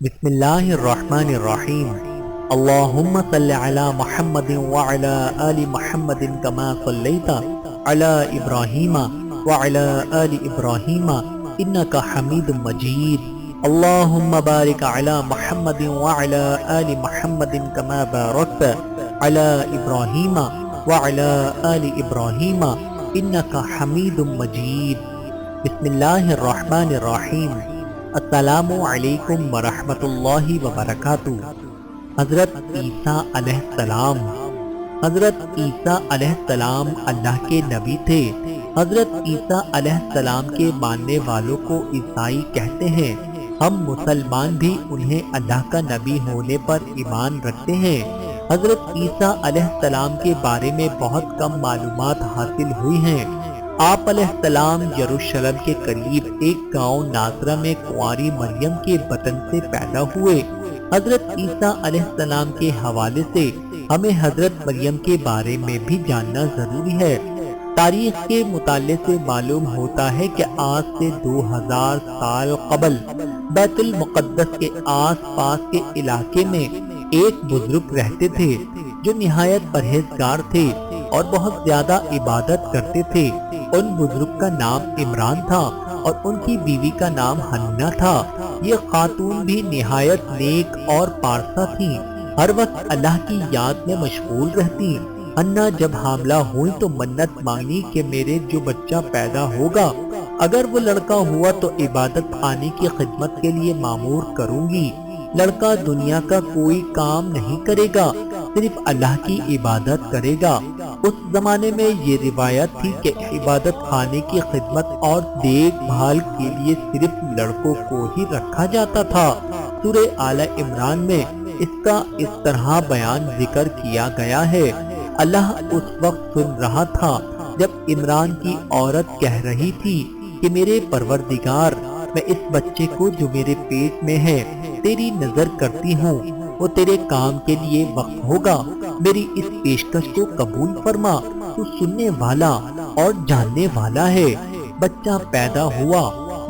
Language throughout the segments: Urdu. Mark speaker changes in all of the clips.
Speaker 1: بسم اللہ الرحمن الرحیم اللہم صل علی محمد وعلی آل محمد کما صلیت علی ابراہیم وعلی آل ابراہیم انک حمید مجید اللہم بارک علی محمد وعلی آل محمد کما بارکت علی ابراہیم وعلی آل ابراہیم انک حمید مجید بسم اللہ الرحمن الرحیم السلام علیکم ورحمۃ اللہ وبرکاتہ۔ حضرت عیسیٰ علیہ السلام علیہ السلام اللہ کے نبی تھے۔ حضرت عیسیٰ علیہ السلام کے ماننے والوں کو عیسائی کہتے ہیں۔ ہم مسلمان بھی انہیں اللہ کا نبی ہونے پر ایمان رکھتے ہیں۔ حضرت عیسیٰ علیہ السلام کے بارے میں بہت کم معلومات حاصل ہوئی ہیں۔ آپ علیہ السلام یروشلم کے قریب ایک گاؤں ناصرہ میں کنواری مریم کے بطن سے پیدا ہوئے۔ حضرت عیسیٰ علیہ السلام کے حوالے سے ہمیں حضرت مریم کے بارے میں بھی جاننا ضروری ہے۔ تاریخ کے مطالعے سے معلوم ہوتا ہے کہ آج سے 2000 سال قبل بیت المقدس کے آس پاس کے علاقے میں ایک بزرگ رہتے تھے جو نہایت پرہیزگار تھے اور بہت زیادہ عبادت کرتے تھے۔ ان بزرگ کا نام عمران تھا اور ان کی بیوی کا نام حنہ تھا۔ یہ خاتون بھی نہایت نیک اور پارسا تھیں، ہر وقت اللہ کی یاد میں مشغول رہتی۔ حنہ جب حاملہ ہوئی تو منت مانگی کہ میرے جو بچہ پیدا ہوگا اگر وہ لڑکا ہوا تو عبادت خانے کی خدمت کے لیے مامور کروں گی۔ لڑکا دنیا کا کوئی کام نہیں کرے گا، صرف اللہ کی عبادت کرے گا۔ اس زمانے میں یہ روایت تھی کہ عبادت خانے کی خدمت اور دیکھ بھال کے لیے صرف لڑکوں کو ہی رکھا جاتا تھا۔ سورہ آل عمران میں اس کا اس طرح بیان ذکر کیا گیا ہے۔ اللہ اس وقت سن رہا تھا جب عمران کی عورت کہہ رہی تھی کہ میرے پروردگار، میں اس بچے کو جو میرے پیٹ میں ہے تیری نظر کرتی ہوں، وہ تیرے کام کے لیے وقت ہوگا، میری اس پیشکش کو قبول فرما، تو سننے والا اور جاننے والا ہے۔ بچہ پیدا ہوا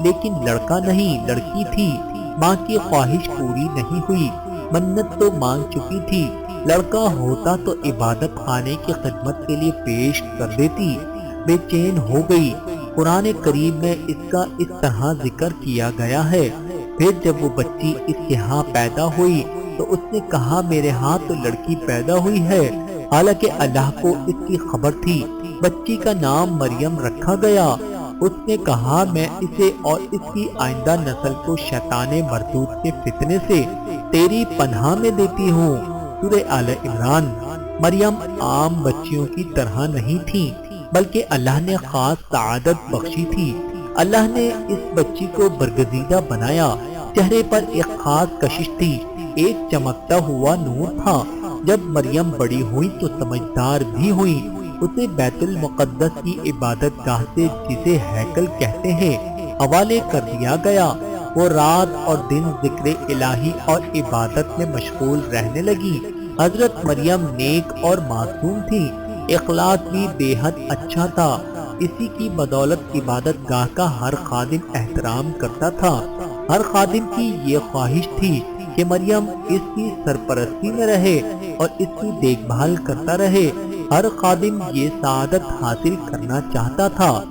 Speaker 1: لیکن لڑکا نہیں، لڑکی تھی۔ ماں کی خواہش پوری نہیں ہوئی، منت تو مانگ چکی تھی، لڑکا ہوتا تو عبادت خانے کی خدمت کے لیے پیش کر دیتی۔ بے چین ہو گئی۔ قرآن کریم میں اس کا اس طرح ذکر کیا گیا ہے۔ پھر جب وہ بچی اس کے ہاں پیدا ہوئی تو اس نے کہا میرے ہاں تو لڑکی پیدا ہوئی ہے، حالانکہ اللہ کو اس کی خبر تھی۔ بچی کا نام مریم رکھا گیا۔ اس نے کہا میں اسے اور اس کی آئندہ نسل کو شیطان مردود کے فتنے سے تیری پناہ میں دیتی ہوں۔ سورہ آل عمران۔ مریم عام بچیوں کی طرح نہیں تھی بلکہ اللہ نے خاص سعادت بخشی تھی۔ اللہ نے اس بچی کو برگزیدہ بنایا۔ چہرے پر ایک خاص کشش تھی، ایک چمکتا ہوا نور تھا۔ جب مریم بڑی ہوئی تو سمجھدار بھی ہوئی۔ اسے بیت المقدس کی عبادت گاہ سے، جسے ہیکل کہتے ہیں، حوالے کر دیا گیا۔ وہ رات اور دن ذکر الہی اور عبادت میں مشغول رہنے لگی۔ حضرت مریم نیک اور معصوم تھی، اخلاق بھی بے حد اچھا تھا۔ اسی کی بدولت عبادت گاہ کا ہر خادم احترام کرتا تھا۔ ہر خادم کی یہ خواہش تھی کہ مریم اس کی سرپرستی میں رہے اور اس کی دیکھ بھال کرتا رہے۔ ہر خادم یہ سعادت حاصل کرنا چاہتا تھا۔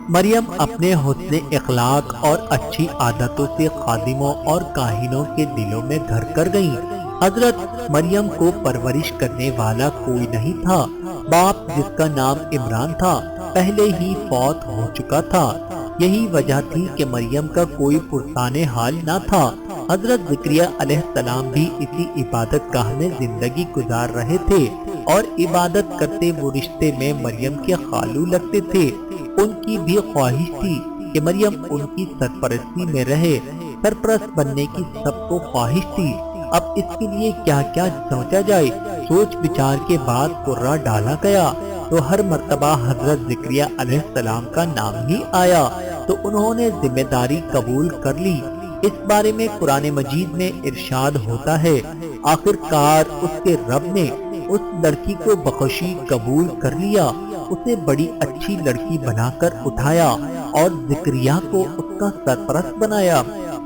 Speaker 1: مریم اپنے حسن اخلاق اور اچھی عادتوں سے خادموں اور کاہنوں کے دلوں میں گھر کر گئیں۔ حضرت مریم کو پرورش کرنے والا کوئی نہیں تھا۔ باپ جس کا نام عمران تھا پہلے ہی فوت ہو چکا تھا۔ یہی وجہ تھی کہ مریم کا کوئی پرسان حال نہ تھا۔ حضرت زکریا علیہ السلام بھی اسی عبادت گاہ میں زندگی گزار رہے تھے اور عبادت کرتے وہ رشتے میں مریم کے خالو لگتے تھے۔ ان کی بھی خواہش تھی کہ مریم ان کی سرپرستی میں رہے۔ سرپرست بننے کی سب کو خواہش تھی۔ اب اس کے لیے کیا کیا سوچا جائے، سوچ بچار کے بعد قرہ ڈالا گیا تو ہر مرتبہ حضرت زکریا علیہ السلام کا نام ہی آیا تو انہوں نے ذمہ داری قبول کر لی۔ اس بارے میں قرآن مجید میں ارشاد ہوتا ہے، آخر کار اس کے رب نے اس لڑکی کو بخشی قبول کر لیا، اسے بڑی اچھی لڑکی بنا کر اٹھایا اور زکریا کو اس کا سرپرست بنایا۔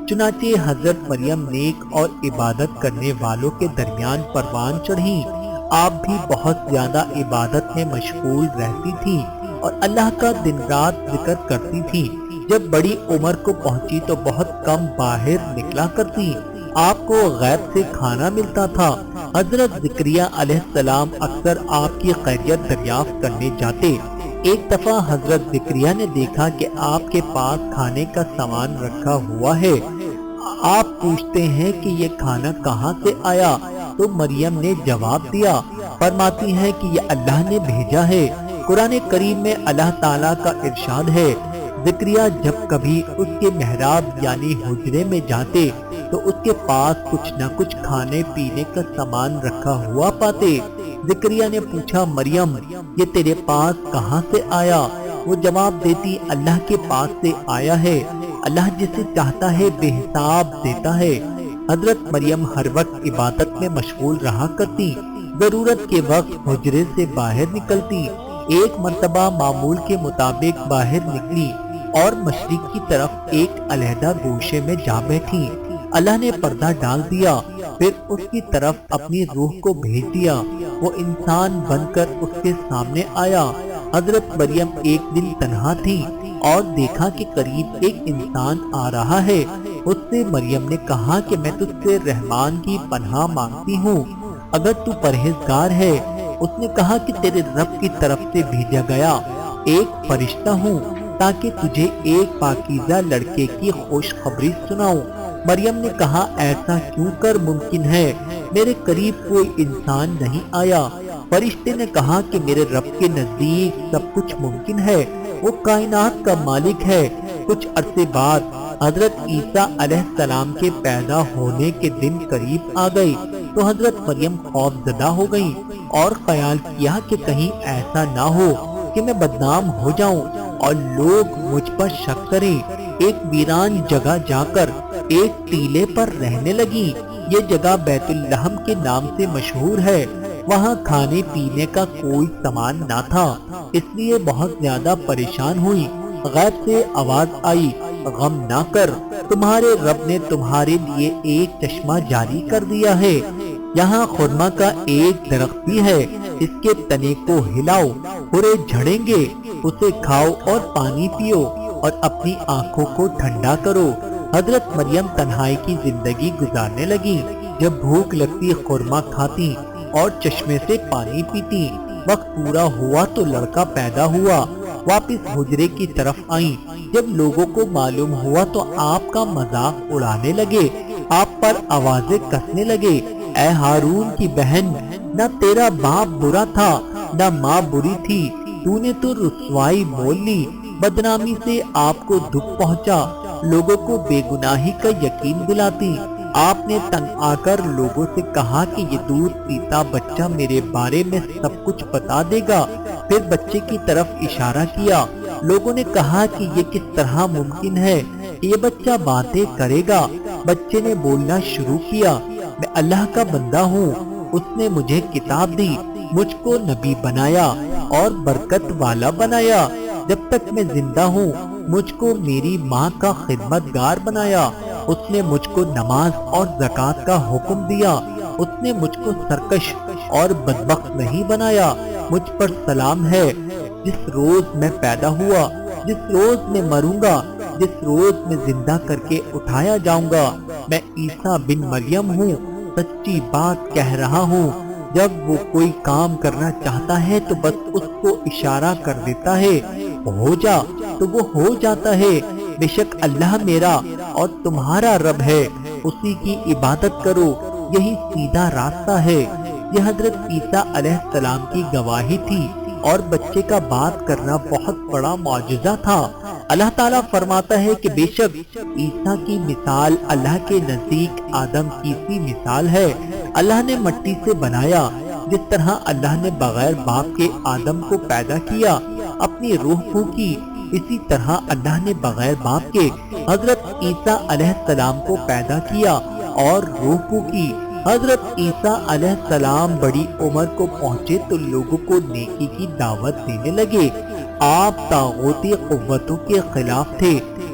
Speaker 1: چنانچہ حضرت مریم نیک اور عبادت کرنے والوں کے درمیان پروان چڑھی۔ آپ بھی بہت زیادہ عبادت میں مشغول رہتی تھی اور اللہ کا دن رات ذکر کرتی تھی۔ جب بڑی عمر کو پہنچی تو بہت کم باہر نکلا کرتی۔ آپ کو غیب سے کھانا ملتا تھا۔ حضرت زکریا علیہ السلام اکثر آپ کی خیریت دریافت کرنے جاتے۔ ایک دفعہ حضرت زکریا نے دیکھا کہ آپ کے پاس کھانے کا سامان رکھا ہوا ہے۔ آپ پوچھتے ہیں کہ یہ کھانا کہاں سے آیا؟ تو مریم نے جواب دیا، فرماتی ہیں کہ یہ اللہ نے بھیجا ہے۔ قرآن کریم میں اللہ تعالیٰ کا ارشاد ہے، زکریا جب کبھی اس کے محراب یعنی حجرے میں جاتے تو اس کے پاس کچھ نہ کچھ کھانے پینے کا سامان رکھا ہوا پاتے۔ زکریا نے پوچھا، مریم یہ تیرے پاس کہاں سے آیا؟ وہ جواب دیتی، اللہ کے پاس سے آیا ہے، اللہ جسے چاہتا ہے بے حساب دیتا ہے۔ حضرت مریم ہر وقت عبادت میں مشغول رہا کرتی، ضرورت کے وقت حجرے سے باہر نکلتی۔ ایک مرتبہ معمول کے مطابق باہر نکلی اور مشرق کی طرف ایک علیحدہ گوشے میں جا بیٹھی۔ اللہ نے پردہ ڈال دیا، پھر اس کی طرف اپنی روح کو بھیج دیا۔ وہ انسان بن کر اس کے سامنے آیا۔ حضرت مریم ایک دن تنہا تھی اور دیکھا کہ قریب ایک انسان آ رہا ہے۔ اس سے مریم نے کہا کہ میں تجھ سے رحمان کی پناہ مانگتی ہوں، اگر تو پرہیزگار ہے۔ اس نے کہا کہ تیرے رب کی طرف سے بھیجا گیا ایک فرشتہ ہوں تاکہ تجھے ایک پاکیزہ لڑکے کی خوشخبری سناؤں۔ مریم نے کہا، ایسا کیوں کر ممکن ہے؟ میرے قریب کوئی انسان نہیں آیا۔ فرشتے نے کہا کہ میرے رب کے نزدیک سب کچھ ممکن ہے، وہ کائنات کا مالک ہے۔ کچھ عرصے بعد حضرت عیسیٰ علیہ السلام کے پیدا ہونے کے دن قریب آ گئی تو حضرت مریم خوف زدہ ہو گئی اور خیال کیا کہ کہیں ایسا نہ ہو کہ میں بدنام ہو جاؤں اور لوگ مجھ پر شک کریں۔ ایک ویران جگہ جا کر ایک ٹیلے پر رہنے لگی۔ یہ جگہ بیت اللحم کے نام سے مشہور ہے۔ وہاں کھانے پینے کا کوئی سامان نہ تھا، اس لیے بہت زیادہ پریشان ہوئی۔ غیب سے آواز آئی، غم نہ کر، تمہارے رب نے تمہارے لیے ایک چشمہ جاری کر دیا ہے۔ یہاں خرما کا ایک درخت بھی ہے، اس کے تنے کو ہلاؤ، پورے جھڑیں گے، اسے کھاؤ اور پانی پیو اور اپنی آنکھوں کو ٹھنڈا کرو۔ حضرت مریم تنہائی کی زندگی گزارنے لگی۔ جب بھوک لگتی خرما کھاتی اور چشمے سے پانی پیتی۔ وقت پورا ہوا تو لڑکا پیدا ہوا۔ واپس حجرے کی طرف آئیں۔ جب لوگوں کو معلوم ہوا تو آپ کا مذاق اڑانے لگے، آپ پر آوازیں کسنے لگے، اے ہارون کی بہن، نہ تیرا باپ برا تھا نہ ماں بری تھی، تو نے تو رسوائی مول لی، بدنامی سے آپ کو دکھ پہنچا، لوگوں کو بے گناہی کا یقین دلاتی۔ آپ نے تنگ آ کر لوگوں سے کہا کہ یہ دودھ پیتا بچہ میرے بارے میں سب کچھ بتا دے گا۔ پھر بچے کی طرف اشارہ کیا۔ لوگوں نے کہا کہ یہ کس طرح ممکن ہے کہ یہ بچہ باتیں کرے گا؟ بچے نے بولنا شروع کیا، میں اللہ کا بندہ ہوں، اس نے مجھے کتاب دی، مجھ کو نبی بنایا اور برکت والا بنایا، جب تک میں زندہ ہوں مجھ کو میری ماں کا خدمتگار بنایا، اس نے مجھ کو نماز اور زکوٰۃ کا حکم دیا، اس نے مجھ کو سرکش اور بدبخت نہیں بنایا۔ مجھ پر سلام ہے جس روز میں پیدا ہوا، جس روز میں مروں گا، جس روز میں زندہ کر کے اٹھایا جاؤں گا۔ میں عیسیٰ بن مریم ہوں، سچی بات کہہ رہا ہوں۔ جب وہ کوئی کام کرنا چاہتا ہے تو بس اس کو اشارہ کر دیتا ہے، ہو جا تو وہ ہو جاتا ہے۔ بے شک اللہ میرا اور تمہارا رب ہے، اسی کی عبادت کرو، یہی سیدھا راستہ ہے۔ یہ حضرت عیسیٰ علیہ السلام کی گواہی تھی اور بچے کا بات کرنا بہت بڑا معجزہ تھا۔ اللہ تعالیٰ فرماتا ہے کہ بے شک عیسیٰ کی مثال اللہ کے نزدیک آدم کی سی مثال ہے۔ اللہ نے مٹی سے بنایا، جس طرح اللہ نے بغیر باپ کے آدم کو پیدا کیا، اپنی روح پھونکی، اسی طرح اللہ نے بغیر باپ کے حضرت عیسیٰ علیہ السلام کو پیدا کیا اور روح پھونکی۔ حضرت عیسیٰ علیہ السلام بڑی عمر کو پہنچے تو لوگوں کو نیکی کی دعوت دینے لگے۔ آپ طاغوتی قوتوں کے خلاف تھے،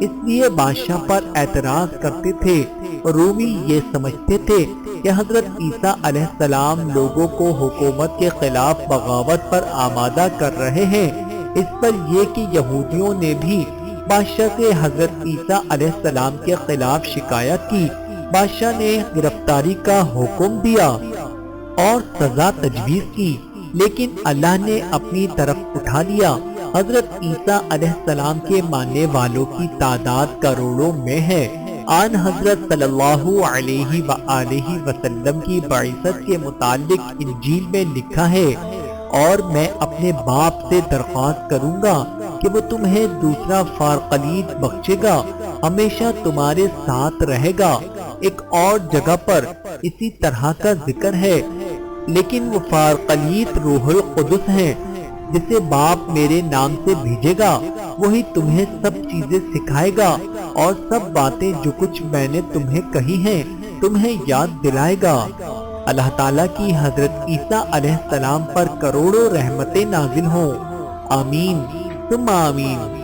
Speaker 1: اس لیے بادشاہ پر اعتراض کرتے تھے۔ رومی یہ سمجھتے تھے کہ حضرت عیسیٰ علیہ السلام لوگوں کو حکومت کے خلاف بغاوت پر آمادہ کر رہے ہیں۔ اس پر یہ کہ یہودیوں نے بھی بادشاہ سے حضرت عیسیٰ علیہ السلام کے خلاف شکایت کی۔ بادشاہ نے گرفتاری کا حکم دیا اور سزا تجویز کی، لیکن اللہ نے اپنی طرف اٹھا لیا۔ حضرت عیسیٰ علیہ السلام کے ماننے والوں کی تعداد کروڑوں میں ہے۔ آن حضرت صلی اللہ علیہ وآلہ وسلم کی بعثت کے متعلق انجیل میں لکھا ہے، اور میں اپنے باپ سے درخواست کروں گا کہ وہ تمہیں دوسرا فارقلیت بخشے گا، ہمیشہ تمہارے ساتھ رہے گا۔ ایک اور جگہ پر اسی طرح کا ذکر ہے، لیکن وہ فارقلیت روح القدس ہے جسے باپ میرے نام سے بھیجے گا۔ وہی تمہیں سب چیزیں سکھائے گا اور سب باتیں جو کچھ میں نے تمہیں کہی ہیں تمہیں یاد دلائے گا۔ اللہ تعالیٰ کی حضرت عیسیٰ علیہ السلام پر کروڑوں رحمتیں نازل ہوں۔ آمین ثم آمین۔